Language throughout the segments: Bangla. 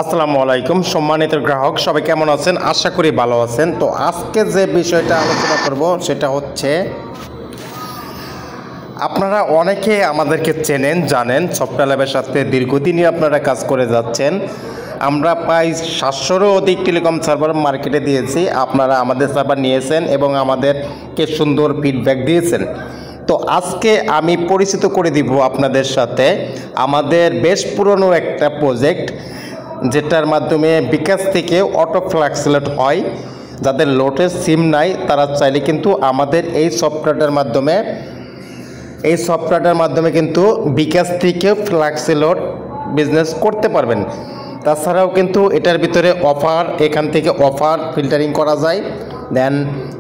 আসসালামু আলাইকুম সম্মানিত গ্রাহক, সবাই কেমন আছেন? আশা করি ভালো আছেন। তো আজকে যে বিষয়টা আলোচনা করব সেটা হচ্ছে, আপনারা অনেকে আমাদেরকে চেনেন, জানেন সফটওয়্যার ল্যাবের সাথে দীর্ঘদিনই আপনারা কাজ করে যাচ্ছেন। আমরা প্রায় 700-রও অধিক টেলিকম সার্ভার মার্কেটে দিয়েছি। আপনারা আমাদের সার্ভার নিয়েছেন এবং আমাদেরকে সুন্দর ফিডব্যাক দিয়েছেন। তো আজকে আমি পরিচিত করে দিব আপনাদের সাথে আমাদের বেশ পুরনো একটা প্রজেক্ট, যেটার মাধ্যমে বিকাশ থেকে অটো ফ্ল্যাক্সিলেট হয়। যাদের লোটের সিম নাই তারা চাইলে কিন্তু আমাদের এই সফটওয়্যারটার মাধ্যমে কিন্তু বিকাশ থেকে ফ্ল্যাক্সিলোড বিজনেস করতে পারবেন। তাছাড়াও কিন্তু এটার ভিতরে এখান থেকে অফার ফিল্টারিং করা যায়। দেন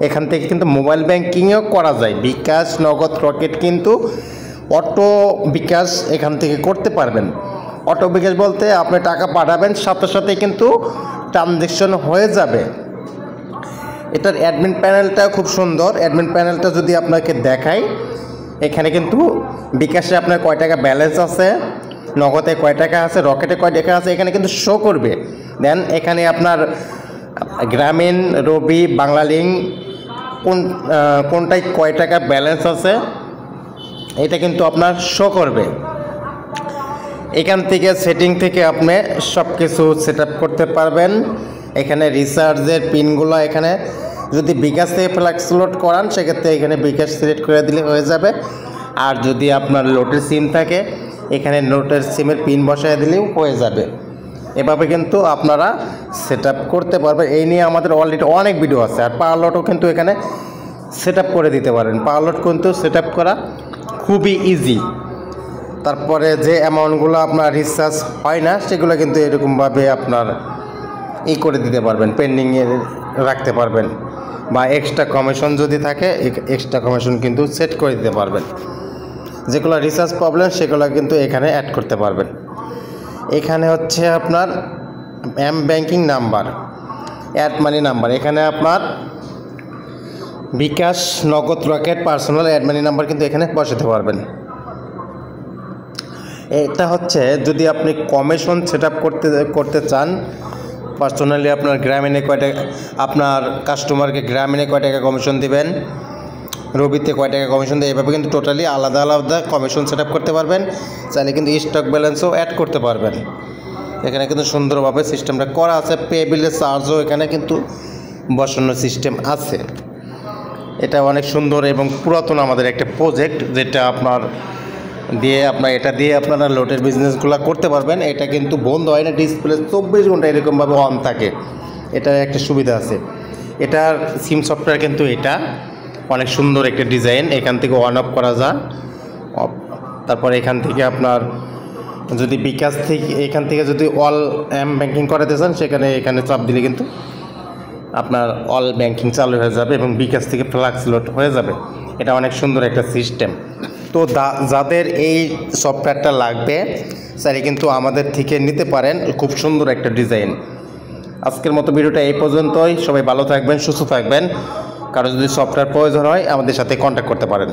এখান থেকে কিন্তু মোবাইল ব্যাংকিংও করা যায়। বিকাশ, নগদ, রকেট কিন্তু অটো বিকাশ এখান থেকে করতে পারবেন। অটো বিকাশ বলতে আপনি টাকা পাঠাবেন, সাথে সাথে কিন্তু ট্রানজ্যাকশন হয়ে যাবে। এটার অ্যাডমিন প্যানেলটা খুব সুন্দর। অ্যাডমিন প্যানেলটা যদি আপনাকে দেখাই, এখানে কিন্তু বিকাশে আপনার কয় টাকা ব্যালেন্স আছে, নগদে কয় টাকা আছে, রকেটে কয় টাকা আছে, এখানে কিন্তু শো করবে। দেন এখানে আপনার গ্রামীণ, রবি, বাংলালিংক কোনটায় কয় টাকা ব্যালেন্স আছে এটা কিন্তু আপনার শো করবে। এখান থেকে সেটিং থেকে আপনি সব কিছু সেট আপ করতে পারবেন। এখানে রিচার্জের পিনগুলো, এখানে যদি বিকাশ থেকে ফ্ল্যাক্সিলোড করান সেক্ষেত্রে এখানে বিকাশ সিলেক্ট করে দিলে হয়ে যাবে। আর যদি আপনার লোটের সিম থাকে, এখানে লোটের সিমের পিন বসায় দিলেও হয়ে যাবে। এভাবে কিন্তু আপনারা সেট আপ করতে পারবেন। এই নিয়ে আমাদের অলরেডি অনেক ভিডিও আছে। আর পাওয়ার লোডও কিন্তু এখানে সেট আপ করে দিতে পারেন। পাওয়ার লোড কিন্তু সেট আপ করা খুবই ইজি। তারপরে যে অ্যামাউন্টগুলো আপনার রিচার্জ হয় না সেগুলো কিন্তু এরকমভাবে আপনার করে দিতে পারবেন, পেন্ডিংয়ে রাখতে পারবেন। বা এক্সট্রা কমিশন যদি থাকে, এক্সট্রা কমিশন কিন্তু সেট করে দিতে পারবেন। যেগুলো রিচার্জ প্রবলেম সেগুলো কিন্তু এখানে অ্যাড করতে পারবেন। এখানে হচ্ছে আপনার banking number, add money number, এখানে আপনার bKash, Nagad, Rocket, personal add money number কিন্তু এখানে বসাতে পারবেন। এটা হচ্ছে যদি আপনি কমিশন সেট আপ করতে চান, পার্সোনালি আপনার গ্রামীণে কয় টাকা, আপনার কাস্টমারকে গ্রামীণে কয় টাকা কমিশন দিবেন, রবিতে কয় টাকা কমিশন দেয়, এভাবে কিন্তু টোটালি আলাদা আলাদা কমিশন সেট আপ করতে পারবেন। চাইলে কিন্তু স্টক ব্যালেন্সও অ্যাড করতে পারবেন। এখানে কিন্তু সুন্দরভাবে সিস্টেমটা করা আছে। পে বিলের চার্জও এখানে কিন্তু বসানোর সিস্টেম আছে। এটা অনেক সুন্দর এবং পুরাতন আমাদের একটা প্রজেক্ট, যেটা এটা দিয়ে আপনারা লোটের বিজনেসগুলো করতে পারবেন। এটা কিন্তু বন্ধ হয় না, ডিসপ্লে 24 ঘন্টা এরকমভাবে অন থাকে। এটার একটা সুবিধা আছে। এটার সিম সফটওয়্যার কিন্তু এটা অনেক সুন্দর একটা ডিজাইন। এখান থেকে অন অফ করা যায়। তারপরে এখান থেকে আপনার যদি বিকাশ থেকে, এখান থেকে যদি অল ব্যাংকিং করাতে চান, এখানে চাপ দিলে কিন্তু আপনার অল ব্যাংকিং চালু হয়ে যাবে এবং বিকাশ থেকে ফ্ল্যাক্সিলোড হয়ে যাবে। এটা অনেক সুন্দর একটা সিস্টেম। তো যাদের এই সফটওয়্যারটা লাগবে স্যার কিন্তু আমাদের থেকে নিতে পারেন। খুব সুন্দর একটা ডিজাইন। আজকের মতো ভিডিওটা এই পর্যন্তই। সবাই ভালো থাকবেন, সুস্থ থাকবেন। কারো যদি সফটওয়্যার প্রয়োজন হয় আমাদের সাথে কন্ট্যাক্ট করতে পারেন।